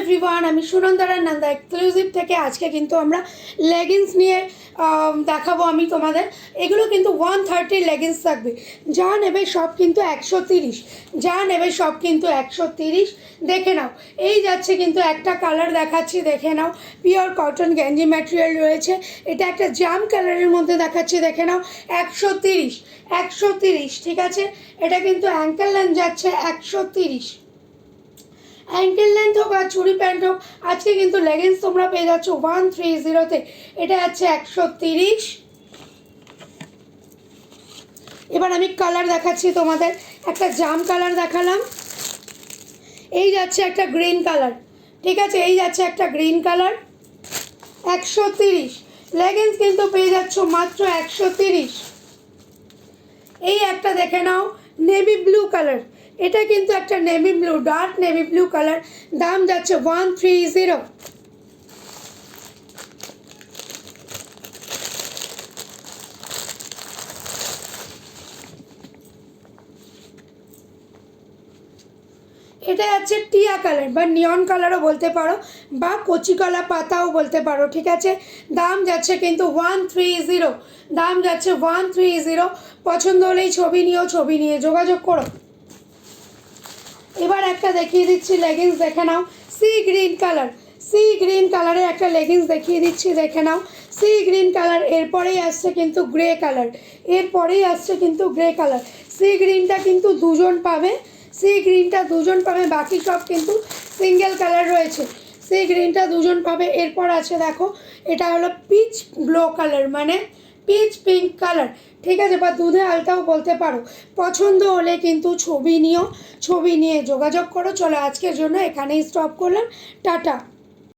Everyone, আমি সুনন্দারা Nanda exclusive থেকে আজকে কিন্তু আমরা লেগিংস নিয়ে দেখাবো আমি তোমাদের। এগুলো কিন্তু 130 লেগিংস থাকবে, যা নেবে সব কিন্তু 130, যা নেবে সব কিন্তু 130। দেখে নাও, এই যাচ্ছে কিন্তু একটা কালার দেখাচ্ছি, দেখে নাও। পিওর কটন গেঞ্জি ম্যাটেরিয়াল রয়েছে, এটা একটা জাম কালারের মধ্যে দেখাচ্ছি, দেখে নাও। 130, 130, ঠিক আছে। এটা কিন্তু অ্যাঙ্কেল লেন্থ যাচ্ছে 130, অ্যাঙ্কেল লেন্থ হোক আর চুড়ি প্যান্ট হোক। আজকে কিন্তু লেগিংস তোমরা পেয়ে যাচ্ছ 130-তে, এটা যাচ্ছে 130। এবার আমি কালার দেখাচ্ছি তোমাদের, একটা জাম কালার দেখালাম, এই যাচ্ছে একটা গ্রিন কালার, ঠিক আছে, এই যাচ্ছে একটা গ্রিন কালার। 130 লেগিংস কিন্তু পেয়ে যাচ্ছ মাত্র 130। এই একটা দেখে নাও, নেভি ব্লু কালার, এটা কিন্তু একটা navy blue, dark navy blue colour, দাম যাচ্ছে 130। এটা যাচ্ছে টিয়া কালার বা নিয়ন কালারও বলতে পারো, বা কচি কলা পাতাও বলতে পারো, ঠিক আছে। দাম যাচ্ছে কিন্তু 130, দাম যাচ্ছে 130। পছন্দ হলেই ছবি নিও, ছবি নিয়ে যোগাযোগ করো। এবার একটা দেখিয়ে দিচ্ছি লেগিংস, দেখে নাও। Sea green colour, sea green কালারের একটা লেগিংস দেখিয়ে দিচ্ছি, দেখে নাও। সি গ্রিন কালার, এরপরেই আসছে কিন্তু গ্রে কালার, এরপরেই আসছে কিন্তু গ্রে কালার। সি গ্রিনটা কিন্তু দুজন পাবে, সি গ্রিনটা দুজন পাবে, বাকি সব কিন্তু সিঙ্গেল কালার রয়েছে। সি গ্রিনটা দুজন পাবে। এরপর আছে দেখো, এটা হলো পিচ ব্লু কালার, মানে পিচ পিঙ্ক কালার, ঠিক আছে, বা দুধে আলতাও বলতে পারো। পছন্দ হলে কিন্তু ছবি নিও, ছবি নিয়ে যোগাযোগ করো। চলো আজকের জন্য এখানেই স্টপ করলাম, টাটা।